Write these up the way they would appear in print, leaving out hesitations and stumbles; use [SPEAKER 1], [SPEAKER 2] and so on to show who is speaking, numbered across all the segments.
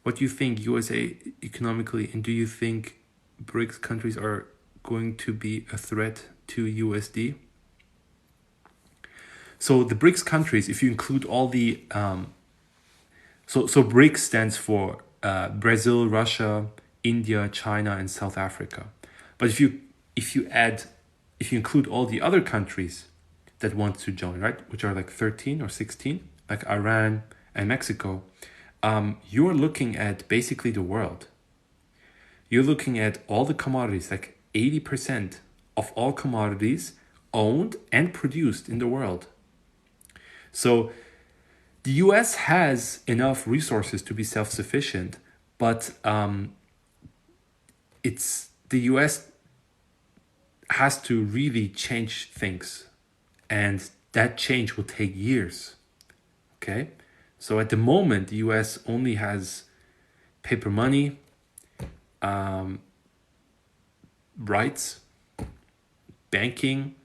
[SPEAKER 1] what do you think USA economically, and do you think BRICS countries are going to be a threat to USD? So the BRICS countries, if you include all the so BRICS stands for Brazil, Russia, India, China, and South Africa. But if you include all the other countries that want to join, right, which are like 13 or 16, like Iran and Mexico, you're looking at basically the world. You're looking at all the commodities, like 80% of all commodities owned and produced in the world. So the US has enough resources to be self-sufficient, but the US has to really change things, and that change will take years. Okay, so at the moment the US only has paper money, rights, banking,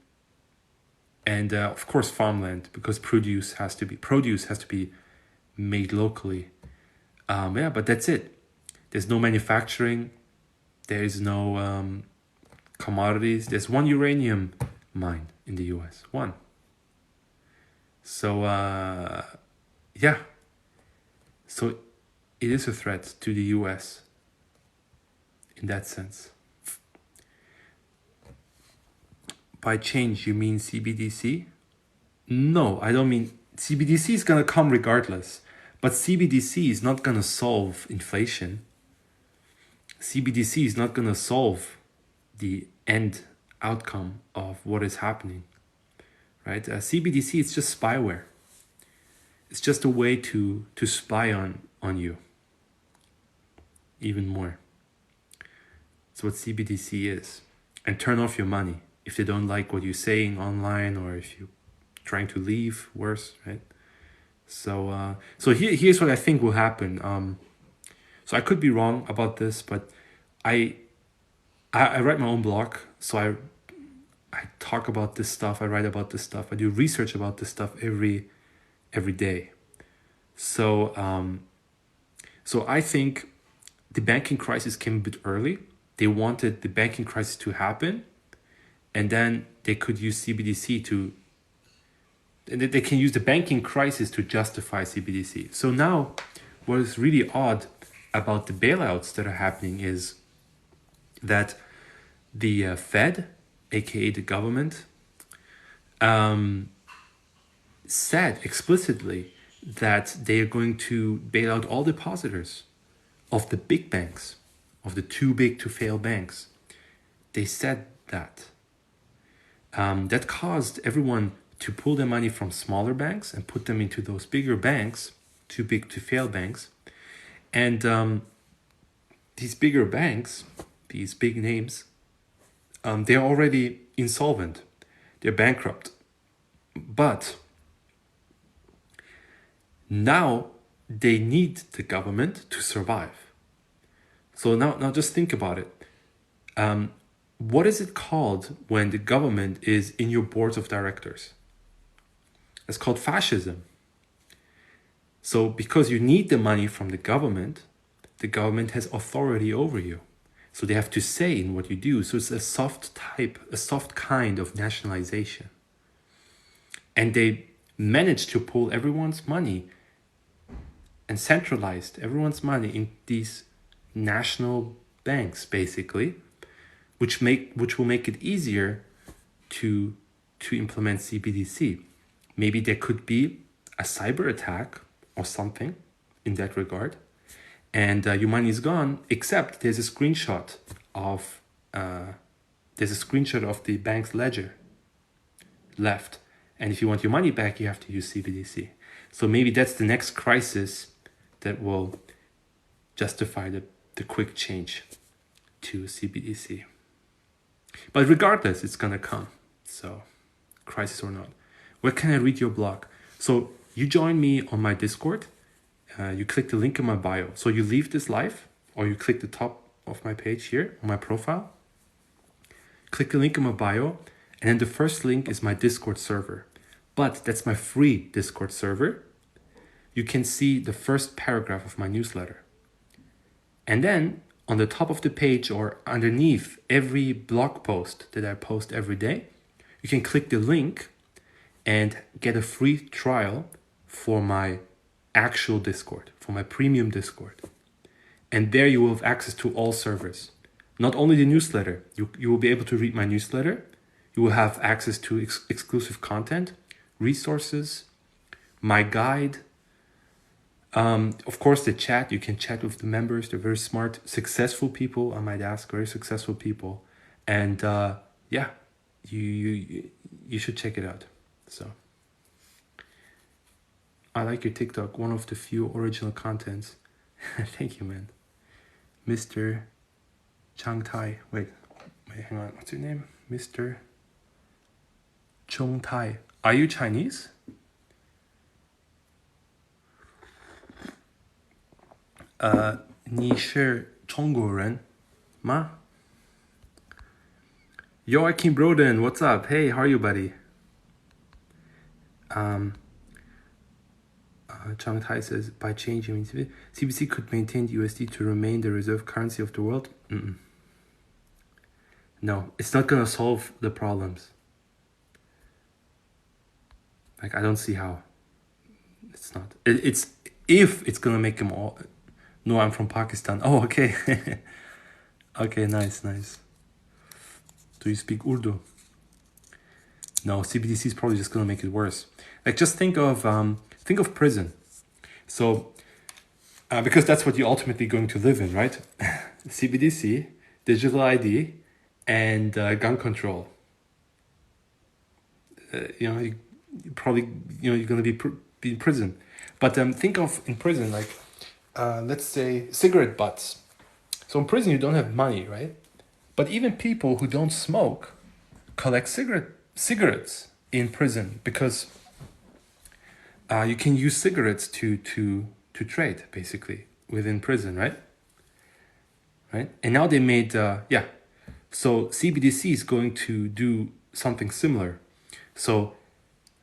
[SPEAKER 1] and of course farmland, because produce has to be made locally. But that's it. There's no manufacturing. There is no commodities. There's one uranium mine in the US. One. So So it is a threat to the US in that sense. By change, you mean CBDC? No, I don't mean CBDC is going to come regardless, but CBDC is not going to solve inflation. CBDC is not going to solve the end outcome of what is happening, right? CBDC is just spyware. It's just a way to spy on you even more. That's what CBDC is. And turn off your money if they don't like what you're saying online, or if you're trying to leave, worse, right? So here's what I think will happen. So I could be wrong about this, but I write my own blog, so I talk about this stuff, I write about this stuff, I do research about this stuff every day. So I think the banking crisis came a bit early. They wanted the banking crisis to happen, and then they could use CBDC and they can use the banking crisis to justify CBDC. So now, what is really odd about the bailouts that are happening is that the Fed, aka the government, said explicitly that they are going to bail out all depositors of the big banks, of the too big to fail banks. They said that. That caused everyone to pull their money from smaller banks and put them into those bigger banks, too big to fail banks. And these bigger banks, these big names, they're already insolvent. They're bankrupt. But now they need the government to survive. So now just think about it. What is it called when the government is in your boards of directors? It's called fascism. So because you need the money from the government has authority over you. So they have to say in what you do. So it's a soft kind of nationalization. And they managed to pull everyone's money and centralized everyone's money in these national banks, basically, which will make it easier to implement CBDC. Maybe there could be a cyber attack or something in that regard, and your money is gone. Except there's a screenshot of the bank's ledger left, and if you want your money back, you have to use CBDC. So maybe that's the next crisis that will justify the quick change to CBDC. But regardless, it's gonna come. So, crisis or not. Where can I read your blog? So you join me on my Discord. You click the link in my bio. So you leave this live, or you click the top of my page here on my profile. Click the link in my bio, and then the first link is my Discord server. But that's my free Discord server. You can see the first paragraph of my newsletter. And then on the top of the page or underneath every blog post that I post every day, you can click the link and get a free trial for my actual Discord, for my premium Discord. And there you will have access to all servers. Not only the newsletter, you will be able to read my newsletter. You will have access to exclusive content, resources, my guide. Of course, the chat, you can chat with the members. They're very smart, successful people, I might ask, very successful people. And yeah, you should check it out. So I like your TikTok, one of the few original contents. Thank you, man. Mr. Chang Tai. Wait, hang on. What's your name? Mr. Chung Tai. Are you Chinese? 你是中国人吗? Joachim Broden, what's up? Hey, how are you, buddy? Chang Tai says, by changing CBDC could maintain the USD to remain the reserve currency of the world? No, it's not gonna solve the problems. Like, I don't see how. It's not. It's if it's gonna make them all. No, I'm from Pakistan. Oh, okay. Okay, nice. Do you speak Urdu? No, CBDC is probably just gonna make it worse. Like, just think of prison. So, because that's what you're ultimately going to live in, right? CBDC, digital ID, and gun control. You probably you're gonna be in prison. But think of in prison like. Let's say cigarette butts. So in prison you don't have money, right? But even people who don't smoke collect cigarettes in prison because you can use cigarettes to trade basically within prison, right? And now they made so CBDC is going to do something similar. So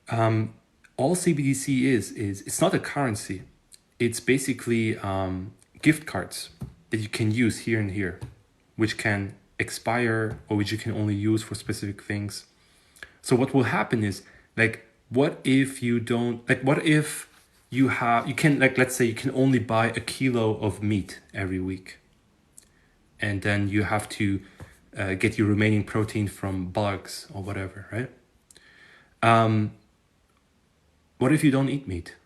[SPEAKER 1] all CBDC is it's not a currency. It's basically gift cards that you can use here and here, which can expire or which you can only use for specific things. So what will happen is, like, what if you don't, like, what if you can, like, let's say you can only buy a kilo of meat every week. And then you have to get your remaining protein from bugs or whatever, right? What if you don't eat meat?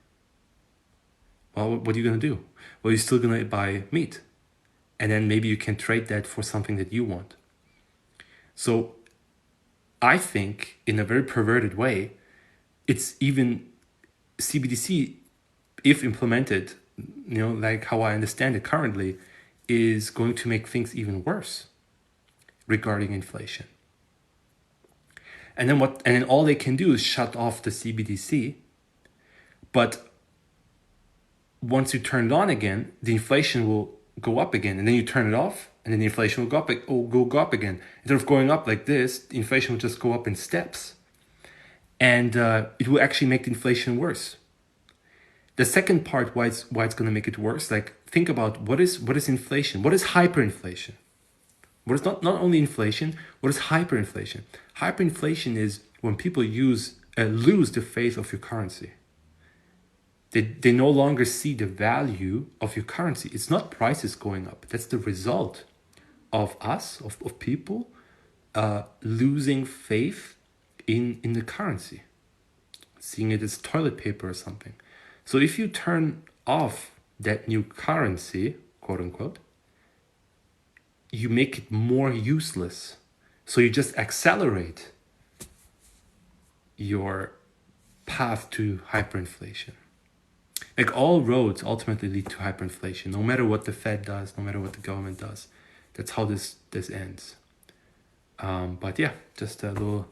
[SPEAKER 1] Well, what are you going to do? Well, you're still going to buy meat. And then maybe you can trade that for something that you want. So I think in a very perverted way, it's even CBDC, if implemented, like how I understand it currently, is going to make things even worse regarding inflation. And then all they can do is shut off the CBDC. But once you turn it on again, the inflation will go up again, and then you turn it off, and then the inflation will go up again. Instead of going up like this, the inflation will just go up in steps, and it will actually make the inflation worse. The second part why it's going to make it worse, like, think about what is inflation? What is hyperinflation? What is not only inflation? What is hyperinflation? Hyperinflation is when people lose the faith of your currency. They no longer see the value of your currency. It's not prices going up. That's the result of us, of people, losing faith in the currency, seeing it as toilet paper or something. So if you turn off that new currency, quote unquote, you make it more useless. So you just accelerate your path to hyperinflation. Like, all roads ultimately lead to hyperinflation, no matter what the Fed does, no matter what the government does. That's how this ends. But yeah, just a little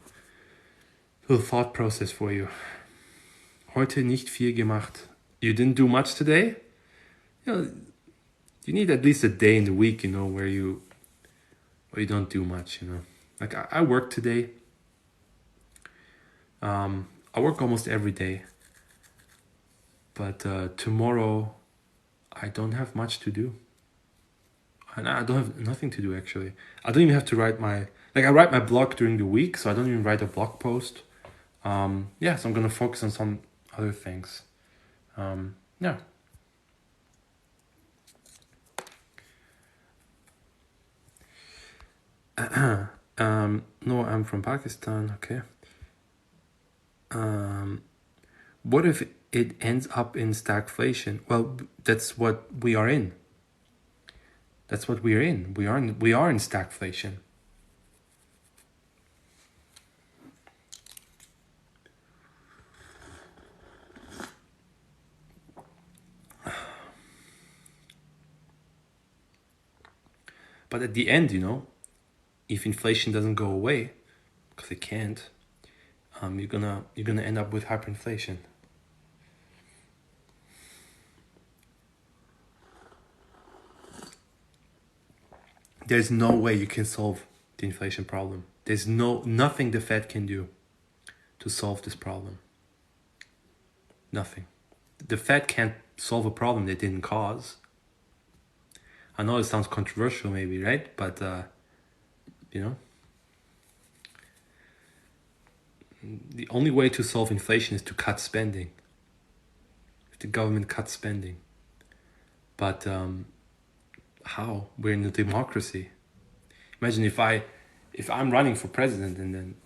[SPEAKER 1] thought process for you. Heute nicht viel gemacht. You didn't do much today? You need at least a day in the week, where you don't do much, Like, I work today. I work almost every day. But tomorrow, I don't have much to do. And I don't have nothing to do actually. I don't even have to write my I write my blog during the week, so I don't even write a blog post. Yeah, so I'm gonna focus on some other things. Yeah. No, I'm from Pakistan. Okay. What if it ends up in stagflation? Well, that's what we are in. That's what we are in. We are in stagflation. But at the end, if inflation doesn't go away, because it can't, you're gonna end up with hyperinflation. There's no way you can solve the inflation problem. There's nothing the Fed can do to solve this problem. Nothing. The Fed can't solve a problem they didn't cause. I know it sounds controversial maybe, right? But, the only way to solve inflation is to cut spending. If the government cuts spending. But how? We're in a democracy. Imagine if I'm running for president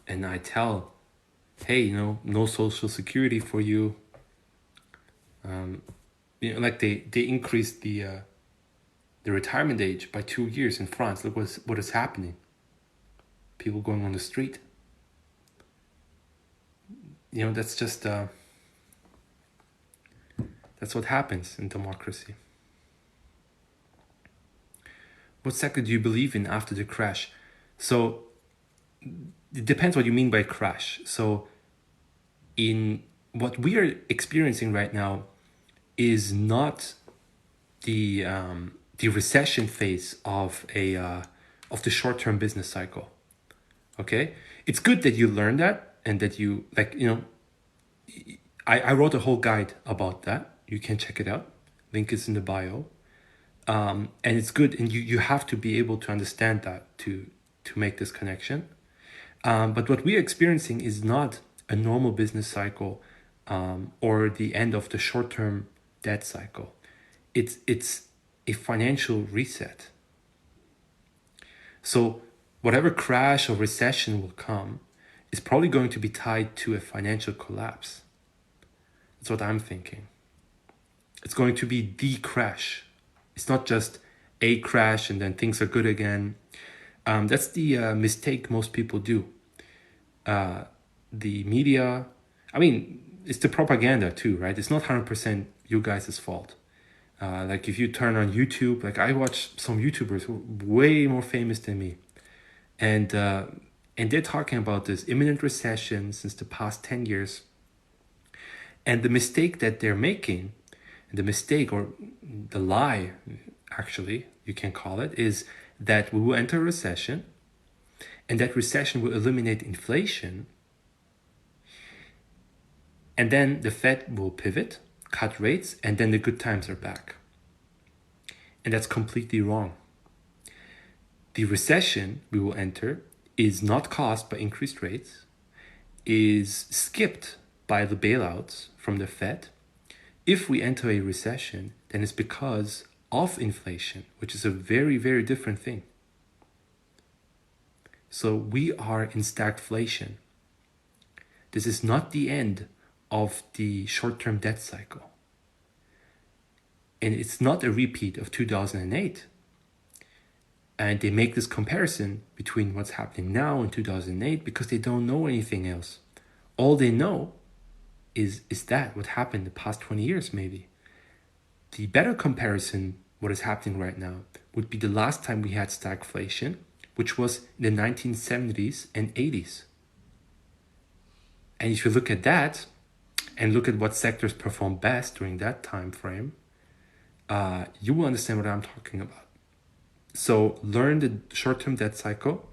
[SPEAKER 1] and I tell, hey, no social security for you. They increased the retirement age by 2 years in France. Look what is happening. People going on the street. That's just that's what happens in democracy. What sector do you believe in after the crash? So it depends what you mean by crash. So in what we are experiencing right now is not the recession phase of the short-term business cycle. Okay, it's good that you learn that and that you I wrote a whole guide about that. You can check it out. Link is in the bio. And it's good, and you have to be able to understand that to make this connection. But what we're experiencing is not a normal business cycle or the end of the short-term debt cycle. It's a financial reset. So whatever crash or recession will come is probably going to be tied to a financial collapse. That's what I'm thinking. It's going to be the crash. It's not just a crash and then things are good again. That's the mistake most people do. The media, it's the propaganda too, right? It's not 100% you guys' fault. If you turn on YouTube, I watch some YouTubers who are way more famous than me. And they're talking about this imminent recession since the past 10 years. And the mistake that they're making, the mistake or the lie, actually, you can call it, is that we will enter a recession and that recession will eliminate inflation. And then the Fed will pivot, cut rates, and then the good times are back. And that's completely wrong. The recession we will enter is not caused by increased rates, is skipped by the bailouts from the Fed. If we enter a recession, then it's because of inflation, which is a very, very different thing. So we are in stagflation. This is not the end of the short-term debt cycle. And it's not a repeat of 2008. And they make this comparison between what's happening now and 2008 because they don't know anything else. All they know is that what happened the past 20 years maybe. The better comparison, what is happening right now, would be the last time we had stagflation, which was in the 1970s and 80s. And if you look at that and look at what sectors perform best during that time frame, you will understand what I'm talking about. So learn the short-term debt cycle.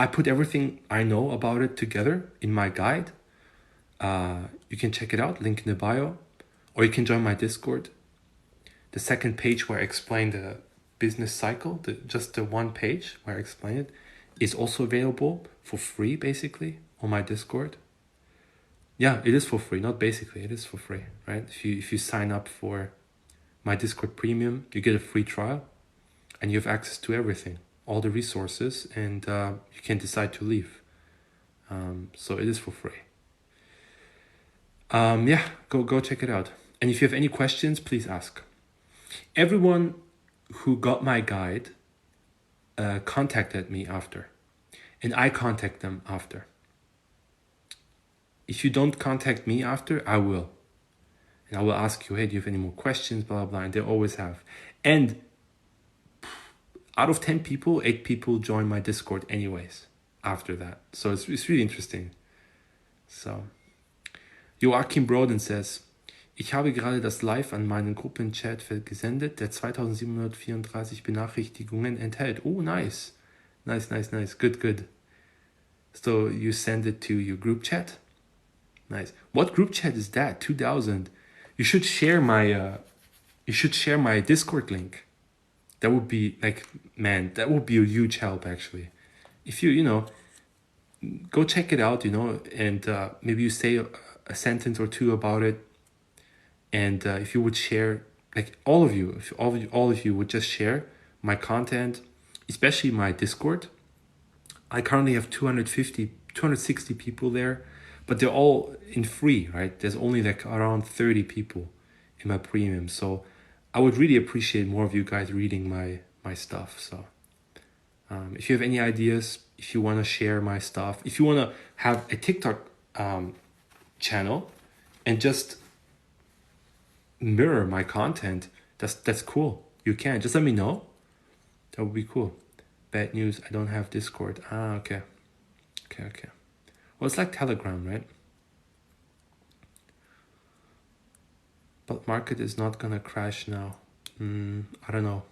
[SPEAKER 1] I put everything I know about it together in my guide. You can check it out, link in the bio, or you can join my Discord. the second page where I explain the business cycle, just the one page where I explain it, is also available for free, basically, on my Discord. Yeah, it is for free, not basically, it is for free, right? If you sign up for my Discord Premium, you get a free trial, and you have access to everything, all the resources, and you can decide to leave. So it is for free. Yeah, go check it out. And if you have any questions, please ask. Everyone who got my guide contacted me after, and I contact them after. If you don't contact me after, I will. And I will ask you, hey, do you have any more questions, blah, blah, blah, and they always have. And out of 10 people, 8 people join my Discord anyways after that. So it's really interesting. So, Joachim Broden says, ich habe gerade das Live an meinen Gruppenchat gesendet, der 2734 Benachrichtigungen enthält. Oh, nice. Nice. Good. So you send it to your group chat? Nice. What group chat is that? 2000. You should share my Discord link. That would be that would be a huge help actually. If you go check it out, and maybe you say a sentence or two about it. And if you would share, like all of you would just share my content, especially my Discord. I currently have 260 people there, but they're all in free, right? There's only like around 30 people in my premium. So I would really appreciate more of you guys reading my stuff. So if you have any ideas, if you want to share my stuff, if you want to have a TikTok channel and just mirror my content, that's cool. You can just let me know. That would be cool. Bad news, I don't have Discord. Okay. Well, it's like Telegram, right? But market is not gonna crash now. I don't know.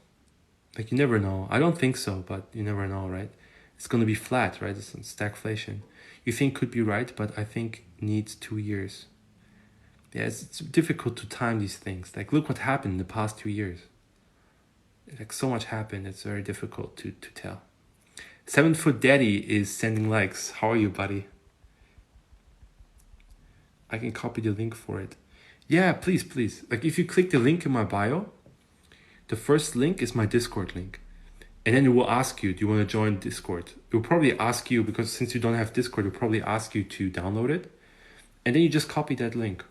[SPEAKER 1] Like, you never know. I don't think so, but you never know, right? It's gonna be flat, right? It's stagflation. You think could be right, but I think needs 2 years. Yeah, it's difficult to time these things. Like, look what happened in the past 2 years. Like, so much happened. It's very difficult to tell. 7 Foot Daddy is sending likes. How are you, buddy? I can copy the link for it. Yeah, please. Like, if you click the link in my bio, the first link is my Discord link. And then it will ask you, do you want to join Discord? It will probably ask you, because since you don't have Discord, it will probably ask you to download it. And then you just copy that link.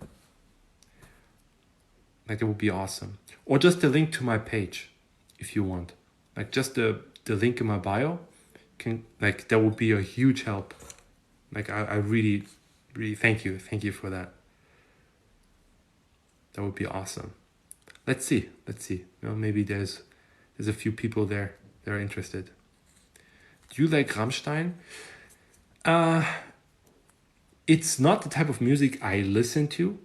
[SPEAKER 1] Like, it would be awesome. Or just the link to my page, if you want. Like, just the link in my bio, that would be a huge help. Like, I really thank you for that. That would be awesome. Let's see. Maybe there's a few people there that are interested. Do you like Rammstein? It's not the type of music I listen to.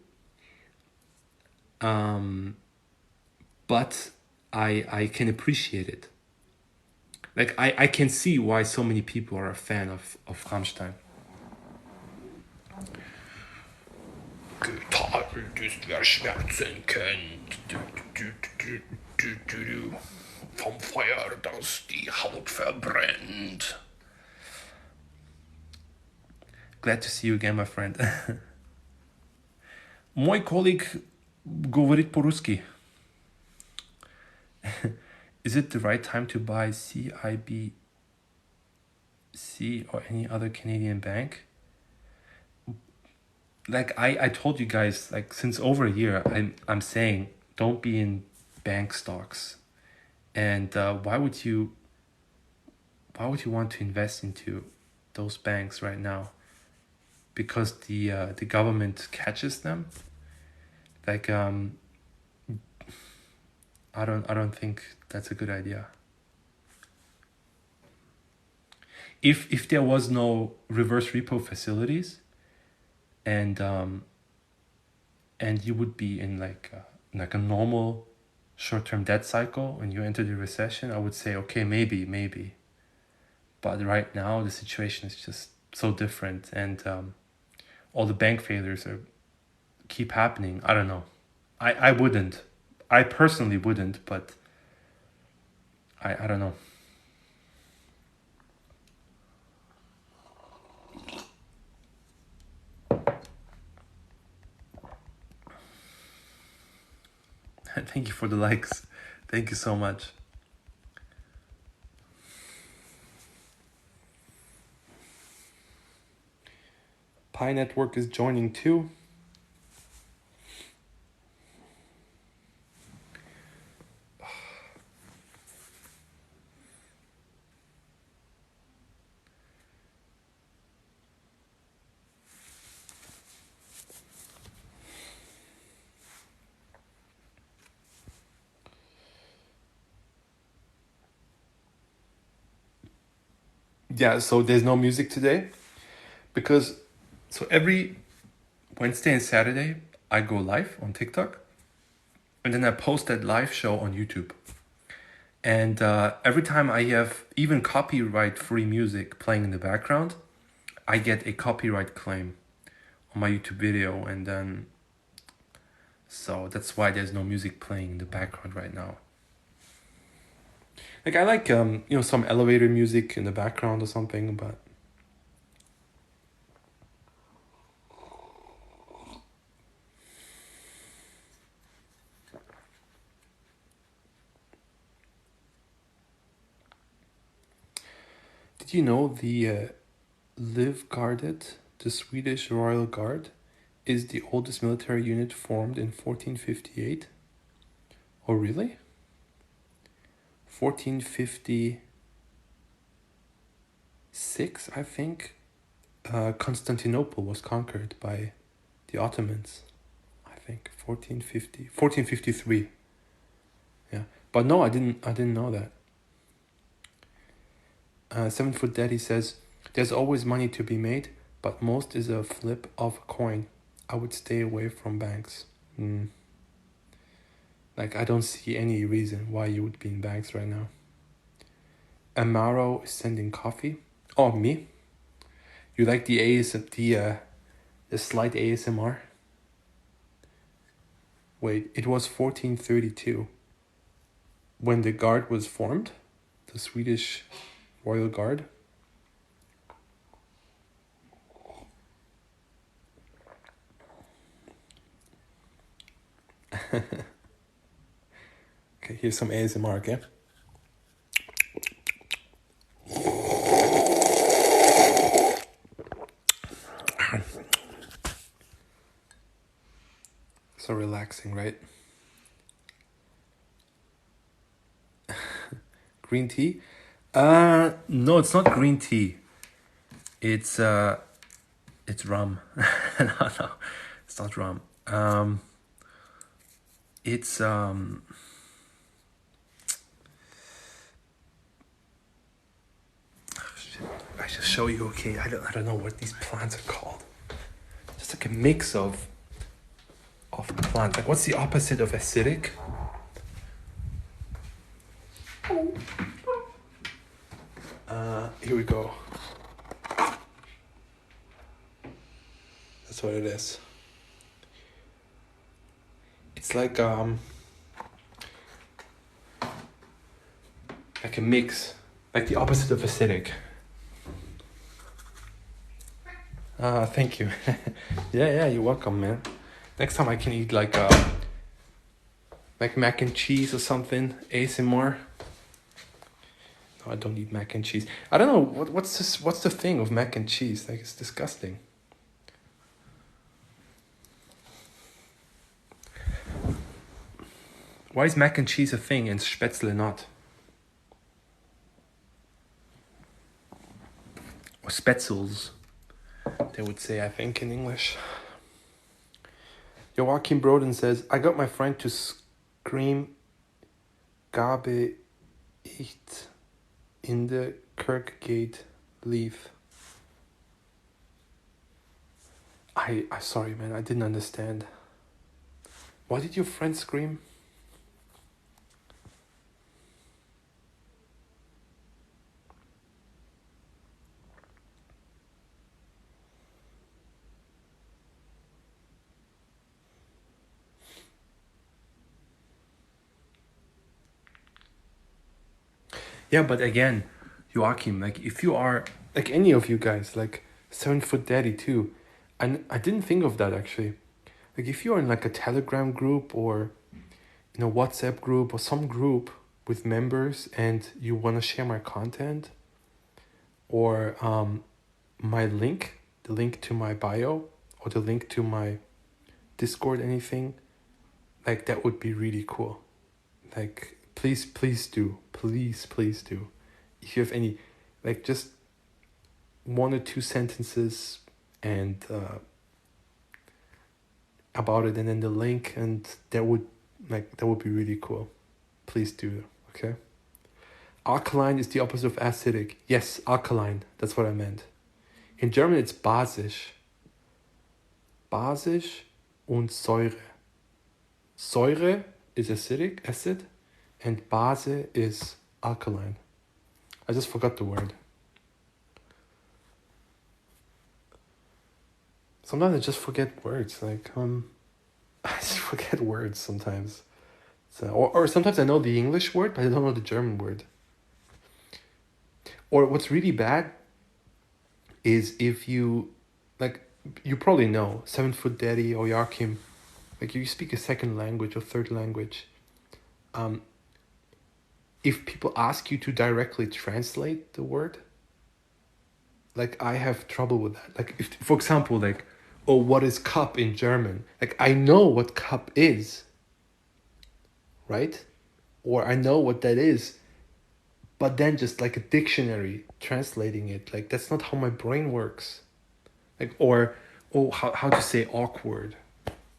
[SPEAKER 1] But I can appreciate it. Like, I can see why so many people are a fan of Rammstein. Geteilt ist, wer Schmerzen kennt. Vom Feuer, das die Haut verbrennt. Glad to see you again, my friend. Мой коллег говорит по-русски. Is it the right time to buy CIBC or any other Canadian bank? Like, I told you guys, like, since over a year, I'm saying don't be in bank stocks. And why would you want to invest into those banks right now? Because the government catches them. Like, I don't think that's a good idea. If there was no reverse repo facilities, and you would be in like a normal short-term debt cycle when you enter the recession, I would say, okay, maybe. But right now the situation is just so different, and all the bank failures keep happening. I don't know. I wouldn't I personally wouldn't, but I don't know. Thank you for the likes. Thank you so much. Pi Network is joining too. Yeah, so there's no music today because so every Wednesday and Saturday I go live on TikTok and then I post that live show on YouTube. And every time I have even copyright free music playing in the background, I get a copyright claim on my YouTube video, and then so that's why there's no music playing in the background right now. Like I like some elevator music in the background or something, but did you know the Livgardet, the Swedish Royal Guard, is the oldest military unit formed in 1458? Oh really? 1456, I think. Constantinople was conquered by the Ottomans. I think 1453. Yeah, but no, I didn't know that. 7 Foot Daddy says, "There's always money to be made, but most is a flip of a coin. I would stay away from banks." Like I don't see any reason why you would be in banks right now. Amaro is sending coffee. Oh, me? You like the the slight ASMR? Wait, it was 1432 when the guard was formed, the Swedish Royal Guard. Okay, here's some ASMR, okay? So relaxing, right? Green tea? No, it's not green tea. It's rum. No, it's not rum. It's I should show you. Okay, I don't know what these plants are called. Just like a mix of plants. Like, what's the opposite of acidic? Here we go. That's what it is. It's like a mix, like the opposite of acidic. Thank you. yeah, you're welcome, man. Next time I can eat like mac and cheese or something. ASMR. No, I don't eat mac and cheese. I don't know what's this. What's the thing of mac and cheese? Like, it's disgusting. Why is mac and cheese a thing and Spätzle not? Or Spätzles, they would say, I think, in English. Joachim Broden says, I got my friend to scream Gabe ich in the Kirkgate leaf. I sorry, man, I didn't understand. Why did your friend scream? Yeah, but again, Joachim, like if you are like any of you guys, like 7 Foot Daddy too, and I didn't think of that actually. Like if you're in like a Telegram group or in a WhatsApp group or some group with members and you want to share my content or my link, the link to my bio or the link to my Discord, anything, like that would be really cool. Like please do. Please do. If you have any, like just 1 or 2 sentences and about it and then the link, and that would be really cool. Please do, okay? Alkaline is the opposite of acidic. Yes, alkaline, that's what I meant. In German it's basisch. Basisch und Säure. Säure is acidic, acid, and Base is alkaline. I just forgot the word. Sometimes I just forget words. Like I just forget words sometimes. So, or sometimes I know the English word, but I don't know the German word. Or what's really bad is if you, like, you probably know 7 Foot Daddy or Joachim, like you speak a second language or third language. If people ask you to directly translate the word, like I have trouble with that. Like if, for example, like, oh, what is cup in German? Like I know what cup is, right? Or I know what that is, but then just like a dictionary translating it, like that's not how my brain works. Like, or how to say awkward.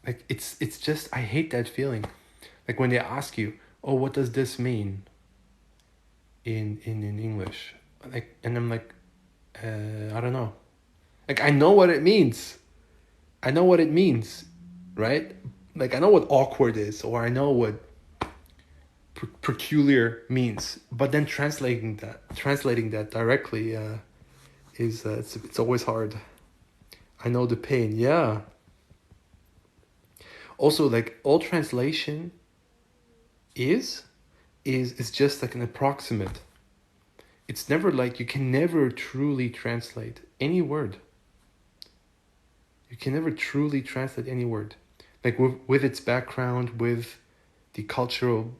[SPEAKER 1] Like it's just, I hate that feeling. Like when they ask you, oh, what does this mean in English? Like, and I'm like, I don't know. Like I know what it means. I know what it means, right? Like I know what awkward is, or I know what peculiar means. But then translating that directly is it's always hard. I know the pain. Yeah. Also, like all translation is just like an approximate. It's never like, you can never truly translate any word. You can never truly translate any word. Like with its background, with the cultural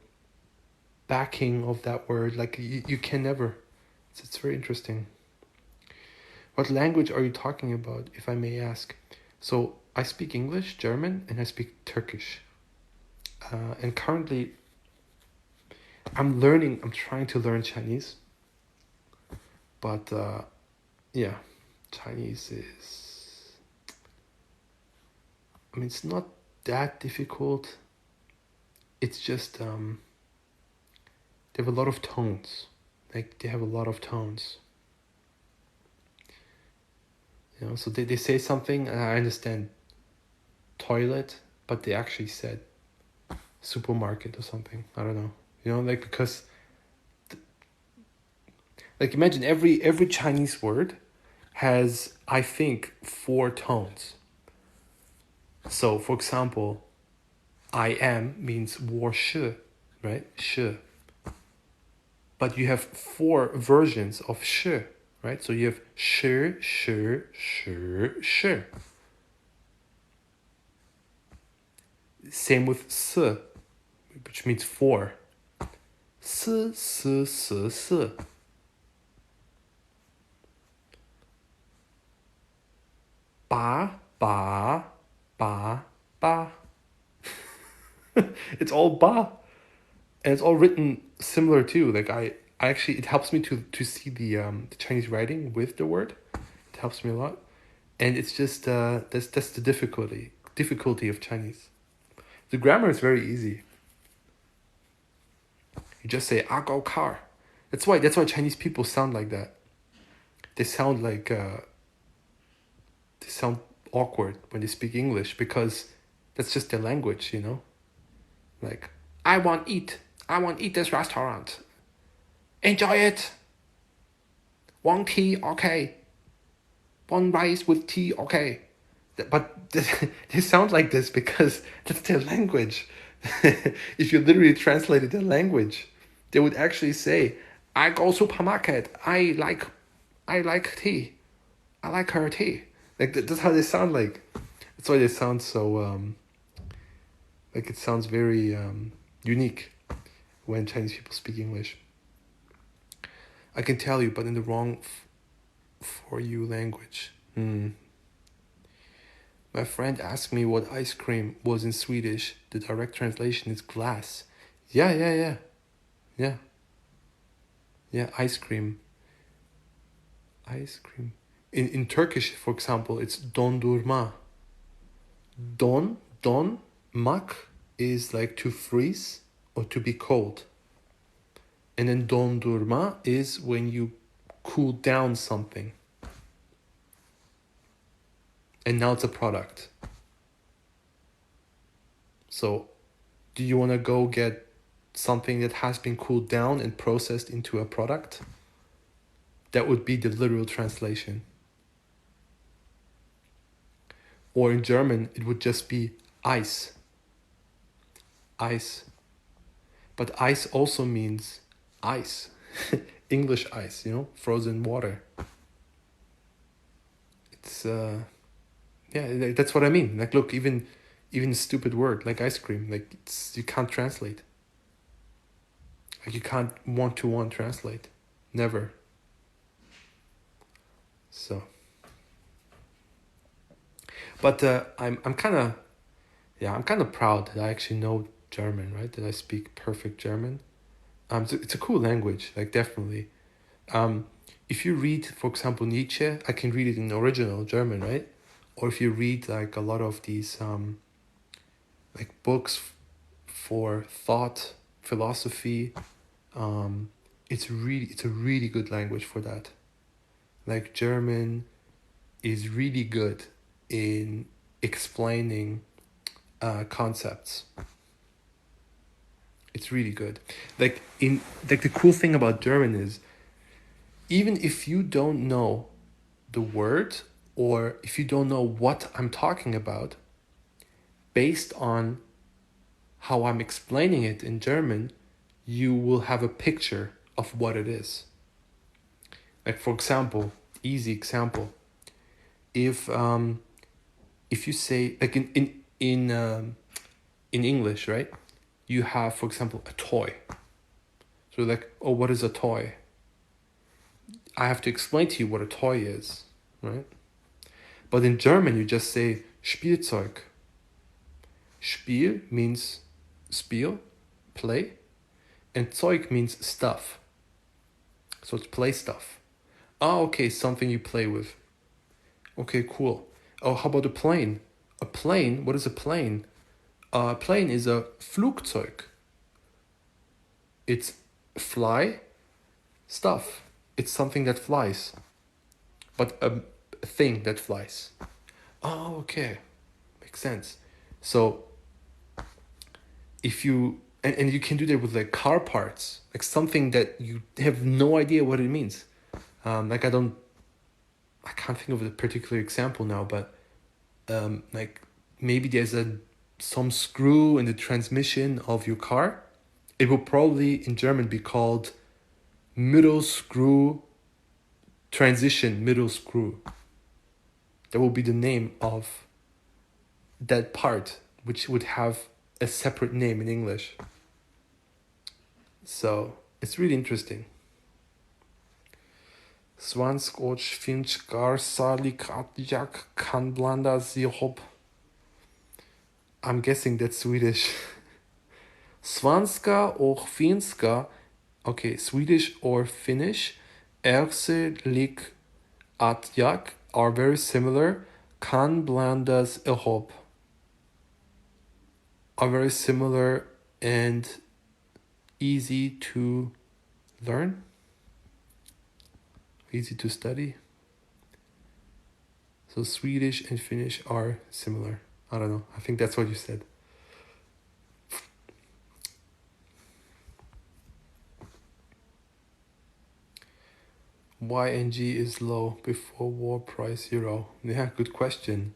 [SPEAKER 1] backing of that word, like you can never. It's very interesting. What language are you talking about, if I may ask? So I speak English, German, and I speak Turkish. And currently I'm trying to learn Chinese. But yeah, Chinese is, I mean, it's not that difficult. It's just they have a lot of tones. Like they have a lot of tones. You know, so they say something and I understand toilet, but they actually said supermarket or something. I don't know. You know, like because like imagine every Chinese word has, I think, 4 tones. So for example, I am means 我是, right? 是. But you have 4 versions of 是, right? So you have 是, 是, 是, 是. Same with 四, which means 4. 四, 四, 四, 四. Ba, ba, ba, ba. It's all ba. And it's all written similar too. Like I actually, it helps me to see the Chinese writing with the word. It helps me a lot. And it's just that's the difficulty of Chinese. The grammar is very easy. You just say "I go car." That's why Chinese people sound like that. They sound like they sound awkward when they speak English because that's just their language, you know. Like I want eat this restaurant. Enjoy it. 1 tea, okay. 1 rice with tea, okay. But they sound like this because that's their language. If you literally translated their language, they would actually say, I go supermarket. I like tea. I like her tea. Like that's how they sound like. That's why they sound so like it sounds very unique when Chinese people speak English. I can tell you, but in the wrong for you language. My friend asked me what ice cream was in Swedish. The direct translation is glass. Yeah. Yeah, ice cream. Ice cream. In Turkish, for example, it's dondurma. Don, mak is like to freeze or to be cold. And then dondurma is when you cool down something. And now it's a product. So, do you want to go get something that has been cooled down and processed into a product? That would be the literal translation. Or in German, it would just be ice. Ice. But ice also means ice. English ice, frozen water. It's yeah, that's what I mean. Like, look, even a stupid word like ice cream, like you can't translate. Like you can't one-to-one translate. Never. So, but I'm kind of proud that I actually know German, right? That I speak perfect German. It's a cool language, like definitely. If you read, for example, Nietzsche, I can read it in original German, right? Or if you read like a lot of these like books for thought, philosophy, it's a really good language for that. Like German is really good in explaining concepts. It's really good. Like the cool thing about German is even if you don't know the word or if you don't know what I'm talking about, based on how I'm explaining it in German, you will have a picture of what it is. Like for example, easy example, if you say like in English, right? You have, for example, a toy. So like, oh, what is a toy? I have to explain to you what a toy is, right? But in German, you just say Spielzeug. Spiel means Spiel, play, and Zeug means stuff. So it's play stuff. Oh, okay, something you play with. Okay, cool. Oh, how about a plane? A plane, what is a plane? A plane is a Flugzeug. It's fly stuff. It's something that flies, but a thing that flies. Oh, okay. Makes sense. So if you and you can do that with like car parts, like something that you have no idea what it means. Like I can't think of a particular example now, but like maybe there's some screw in the transmission of your car. It will probably in German be called middle screw transition middle screw. That will be the name of that part, which would have a separate name in English. So it's really interesting. Svansk och finskar salikatjak kan blandas ihop. I'm guessing that's Swedish. Svanska och finska, okay, Swedish or Finnish, lik atjak are very similar. Kan blandas ihop are very similar and easy to learn, easy to study. So Swedish and Finnish are similar. I don't know. I think that's what you said. Why NG is low before war price euro? Yeah, good question.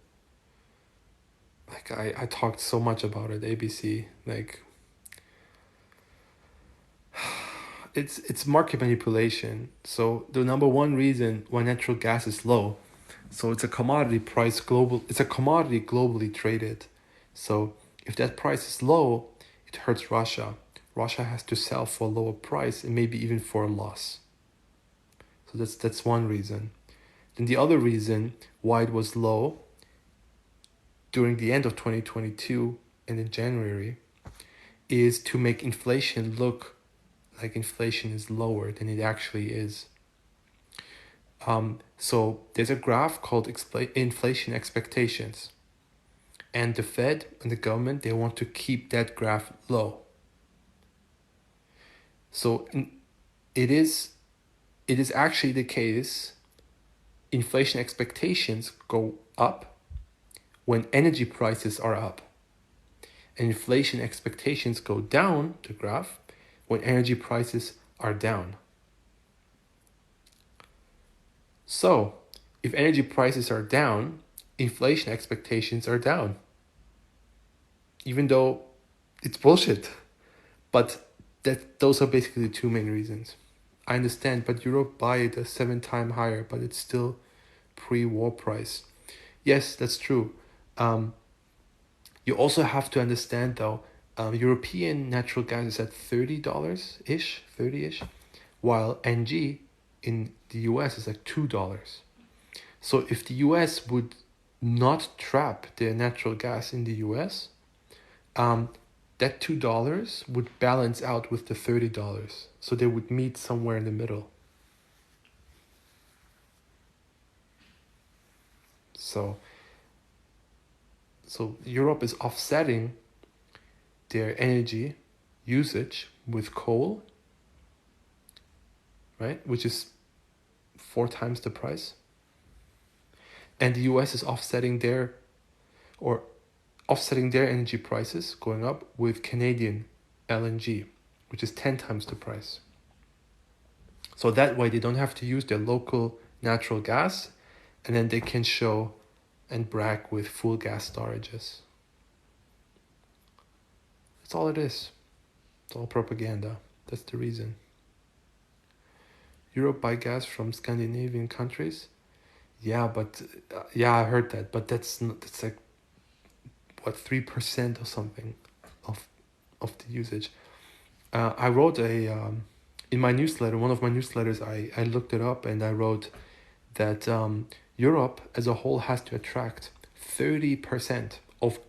[SPEAKER 1] Like I talked so much about it, ABC. Like it's market manipulation. So the number one reason why natural gas is low, so it's a commodity price global. It's a commodity globally traded. So if that price is low, it hurts Russia. Russia has to sell for a lower price and maybe even for a loss. So that's one reason. Then the other reason why it was low during the end of 2022 and in January is to make inflation look like inflation is lower than it actually is. So there's a graph called inflation expectations. And the Fed and the government, they want to keep that graph low. So it is actually the case, inflation expectations go up when energy prices are up. And inflation expectations go down, the graph, when energy prices are down. So, if energy prices are down, inflation expectations are down. Even though it's bullshit. But those are basically the two main reasons. I understand, but Europe buy it a 7 times higher, but it's still pre-war price. Yes, that's true. You also have to understand though, European natural gas is at $30-ish, 30-ish, while NG in the US is like $2. So if the US would not trap their natural gas in the US, that $2 would balance out with the $30. So they would meet somewhere in the middle. So Europe is offsetting their energy usage with coal, right? Which is 4 times the price. And the US is offsetting their energy prices going up with Canadian LNG, which is 10 times the price. So that way they don't have to use their local natural gas, and then they can show and brag with full gas storages. That's all it is. It's all propaganda. That's the reason. Europe buy gas from Scandinavian countries. Yeah, but I heard that, but that's like what, 3% or something of the usage. I wrote in my newsletter, one of my newsletters, I looked it up and I wrote that Europe as a whole has to attract 30% of